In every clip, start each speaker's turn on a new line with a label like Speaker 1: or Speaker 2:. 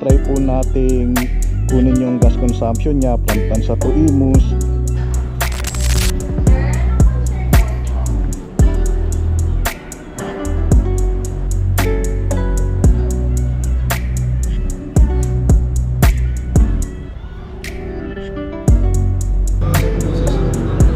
Speaker 1: itry po nating kunin yung gas consumption niya from Tansa to Imus.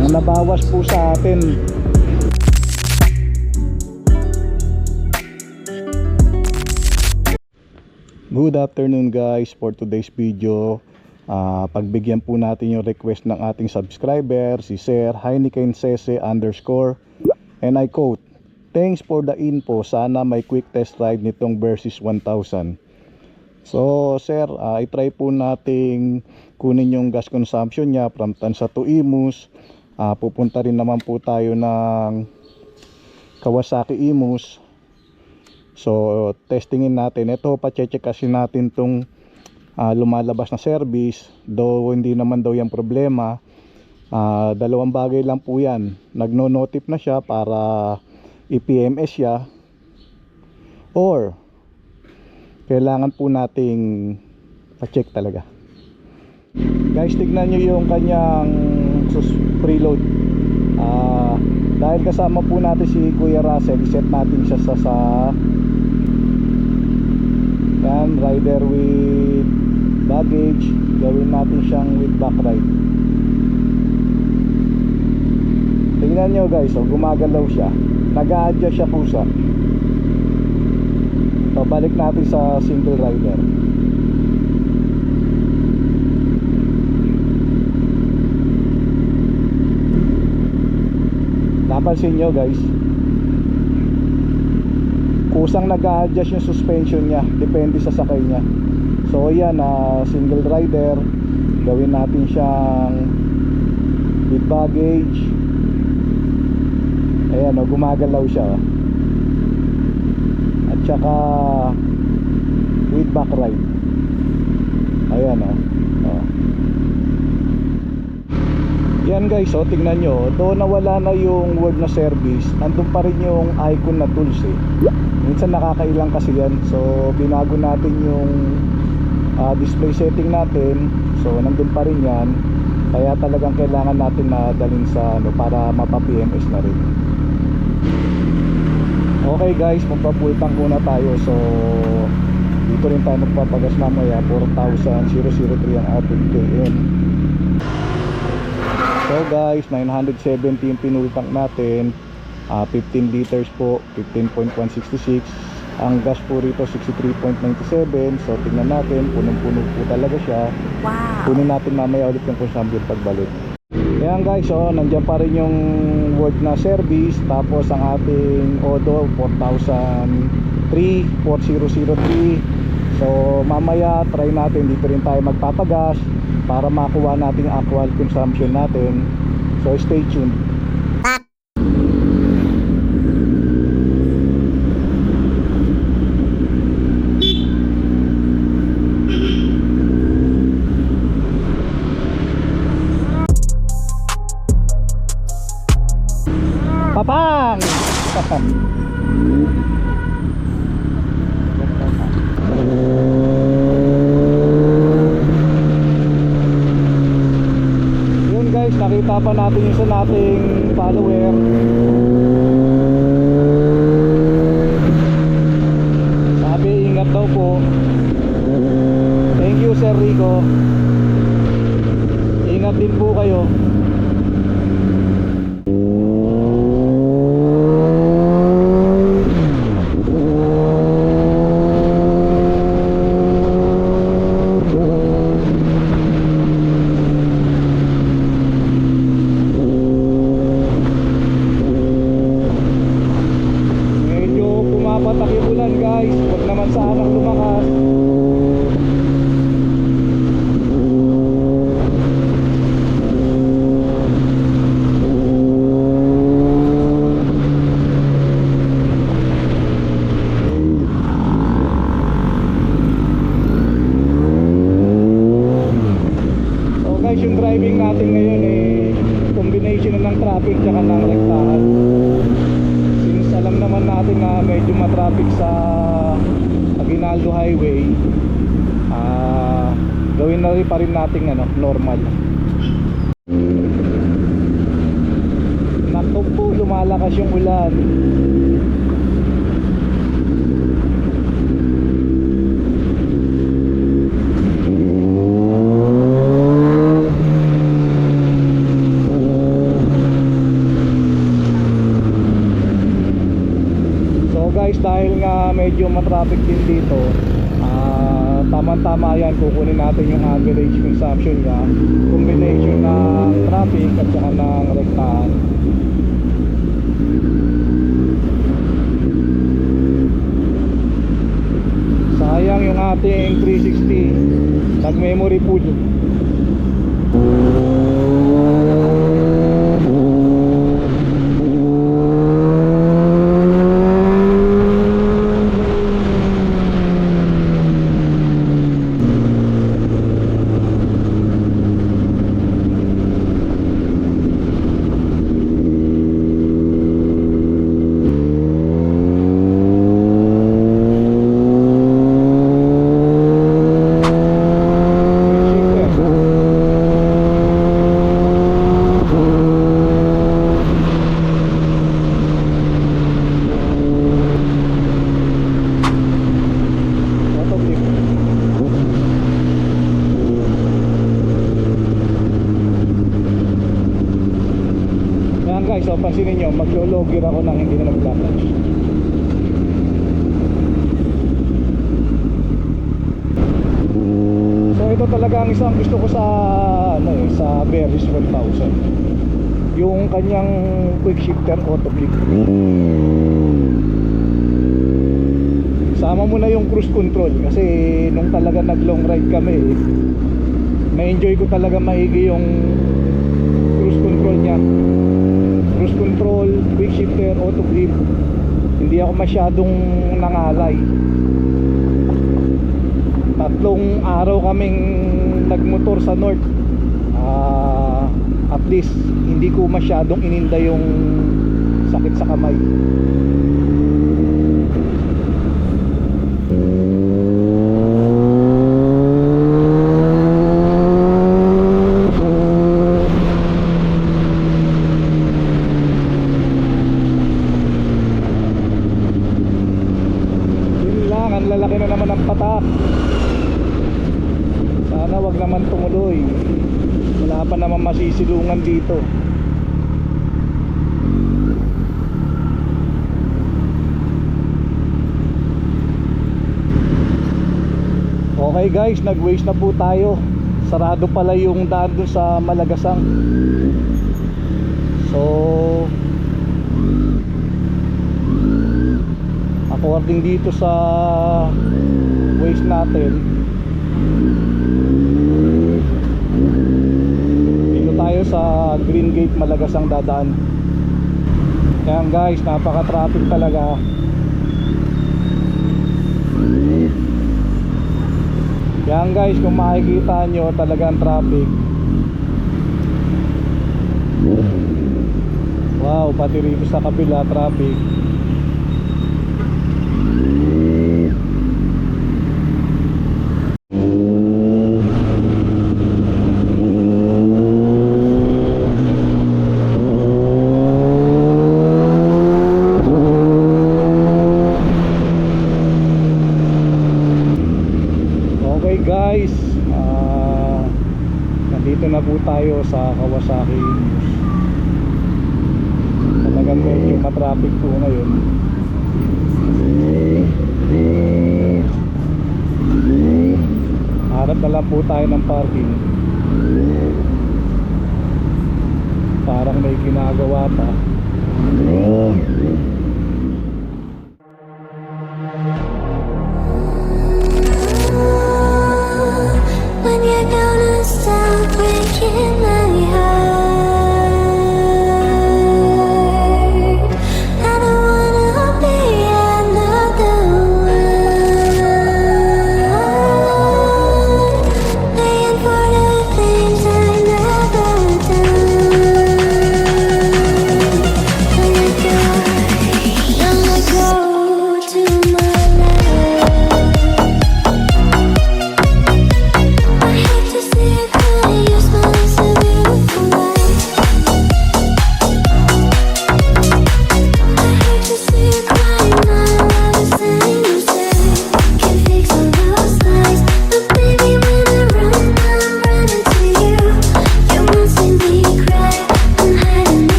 Speaker 1: Ang nabawas po sa atin, good afternoon guys. For today's video, pagbigyan po natin yung request ng ating subscriber, si Sir Heineken Sese _ and I quote, "Thanks for the info, sana may quick test ride nitong Versys 1000." So sir, i-try po nating kunin yung gas consumption niya from Tansa to Imus. Pupunta rin naman po tayo ng Kawasaki Imus. So testingin natin ito, pa-check kasi natin tong lumalabas na service, though hindi naman daw yung problema. Dalawang bagay lang po yan, nagno-notif na siya para i-PMS siya, or kailangan po nating pa-check talaga. Guys, tignan nyo yung kanyang preload. Dahil kasama po natin si Kuya Russell, iset natin siya sa yan, rider with baggage. Gawin natin siyang with back ride. Tingnan nyo guys, gumagalaw siya, nag-a-adjust siya pusa. So balik natin sa single rider. Napansin nyo guys, kusang nag-a-adjust yung suspension niya, depende sa sakay niya. So yan, single rider, gawin natin siyang with baggage. Ayan, gumagalaw siya. At saka with back ride. Ayan Yan guys, tingnan nyo, doon nawala na yung word na service, andun pa rin yung icon na tools Minsan nakakailang kasi yan. So binago natin yung display setting natin, so nandun pa rin yan. Kaya talagang kailangan natin na dalhin sa para mapa-PMS na rin. Okay guys, magpa-full tank muna tayo. So dito rin tayo magpapagas mamaya. 4,003 ang ating KM. So guys, 970 yung pinull tank natin. 15 liters po, 15.166. Ang gas po rito 63.97. So tingnan natin, punong-puno po talaga siya.
Speaker 2: Wow. Kunin
Speaker 1: natin mamaya ulit yung consumption pagbalik. Ayan guys, nandiyan pa rin yung word na service. Tapos ang ating odo 4003. So mamaya try natin, dito rin tayo magpapagas para makuha natin ang actual consumption natin. So stay tuned. Papang! Yun guys, nakita pa natin yung sa nating follower. Sabi, ingat daw po. Thank you Sir Rico. Ingat din po kayo. Guys, huwag naman sanang lumakas. driving natin ngayon combination ng traffic tsaka ng rektahan. Since alam naman natin na medyo matraffic sa Aguinaldo Highway, ordinary pa rin nating ano, normal. Naku po, lumalakas yung ulan. So guys, dahil nga medyo matraffic din dito, tama-tama yan, kukunin natin yung average consumption niya, combination ng traffic at saka ng rektahan. Sayang yung ating 360, nag memory full. Guys, so pansinin nyo, maglo-logger ako nang hindi na nag-clutch. So ito talaga ang isang gusto ko sa ano sa Veris 1000. Yung kanyang quick shifter auto click. Sama mo na yung cruise control kasi nung talaga nag long ride kami, ma-enjoy ko talaga maigi yung cruise control niya. Cruise control, quick shifter, auto grip. Hindi ako masyadong nangalay. Tatlong araw kaming nagmotor sa north. At least hindi ko masyadong ininda yung sakit sa kamay. Lalaki na naman ang patak. Sana wag naman tumuloy. Wala pa naman masisilungan dito. Okay guys, nag-waste na po tayo. Sarado pala yung daan dun sa Malagasang. So according dito sa waste natin, dito tayo sa Green Gate Malagasang dadaan. Kaya guys, napaka-traffic talaga. Yan guys, kung makikita nyo talagang traffic. Wow, pati rito sa kabila traffic. Guys, nandito na po tayo sa Kawasaki News. Talagang medyo matraffic po ngayon. Harap na lang po tayo ng parking. Parang may ginagawa pa.
Speaker 2: When you're gonna stop breaking my heart, I don't wanna be another one, paying for the things I never done. Don't let go to my love. I hate to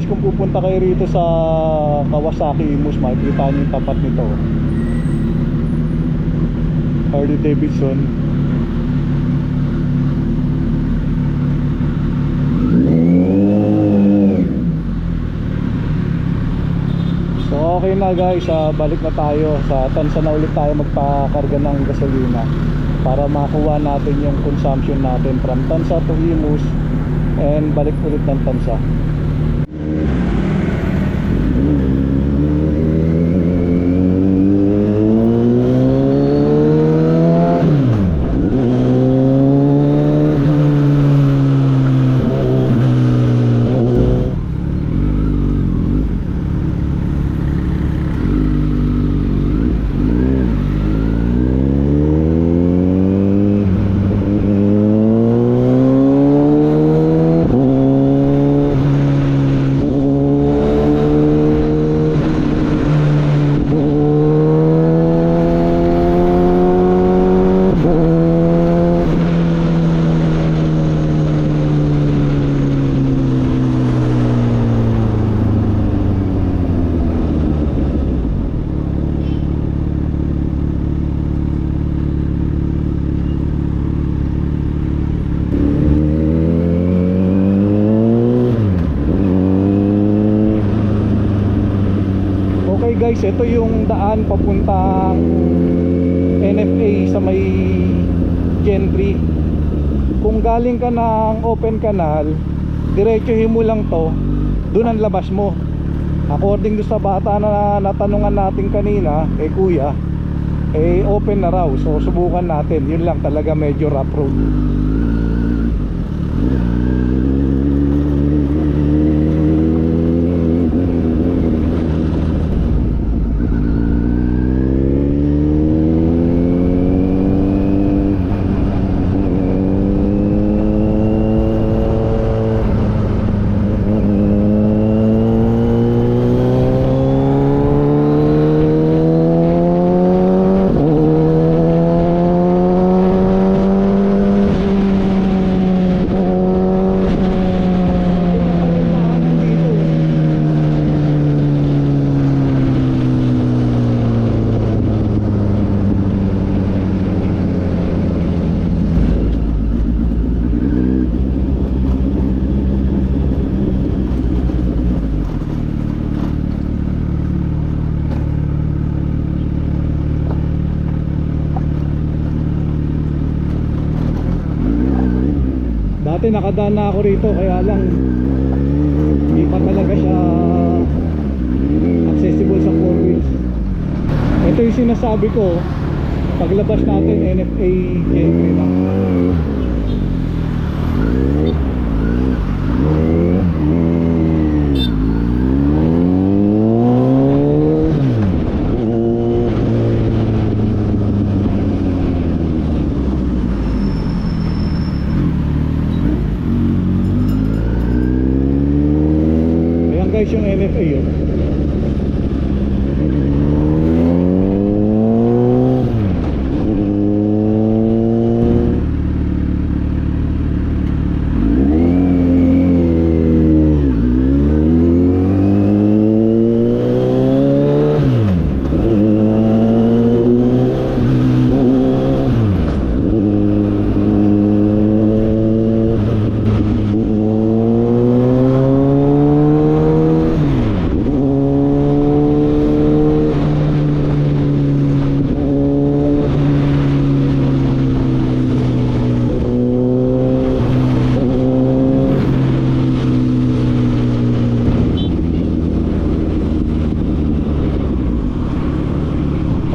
Speaker 1: guys, kung pupunta kayo rito sa Kawasaki Imus, makikita nyo yung tapat nito, Harley Davidson. So okay na guys, balik na tayo sa Tansa na ulit tayo magpakarga ng gasolina para makuha natin yung consumption natin from Tansa to Imus and balik ulit ng Tansa. Guys, ito yung daan papuntang NFA sa may Gentry. Kung galing ka ng open canal, diretsuhin mo lang to, dun ang labas mo. According do sa bata na natanungan natin kanina, kuya, open na raw. So subukan natin, yun lang talaga, medyo rough road. Dati nakadaan na ako rito, kaya lang hindi pa talaga siya accessible sa 4 wheels. Ito yung sinasabi ko, paglabas natin NFA Gentry lang. Guys, yung NFA yun.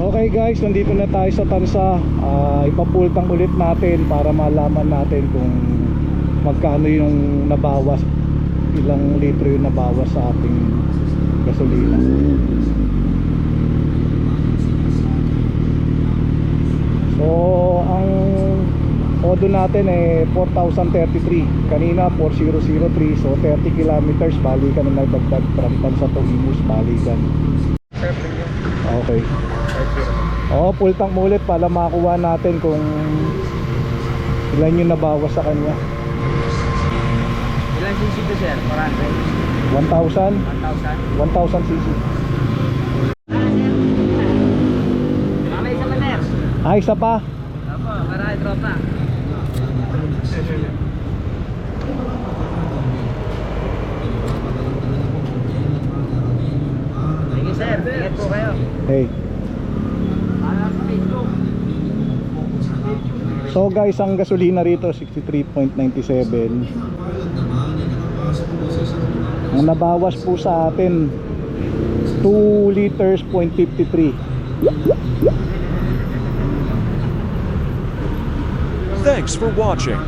Speaker 1: Okay guys, nandito na tayo sa Tansa. Ipapultang ulit natin para malaman natin kung magkano yung nabawas, ilang litro yung nabawas sa ating gasolina. So ang odo natin 4,033. Kanina 4,003. So 30 kilometers balikan na nagdagdag from Tansa to Imus, balikan. Okay. Full tank mo ulit para makuha natin kung ilan yung nabawas sa kanya.
Speaker 3: Ilan cc to sir, 400.
Speaker 1: 1,000?
Speaker 3: 1,000.
Speaker 1: 1,000 cc.
Speaker 3: Mamay isa pa sir.
Speaker 1: Ay, isa pa.
Speaker 3: Opo, para tropa. Sige sir, ingat po kayo.
Speaker 1: Hey. So guys, ang gasolina rito 63.97. Ang nabawas po sa atin 2 liters point 53.
Speaker 4: Thanks for watching.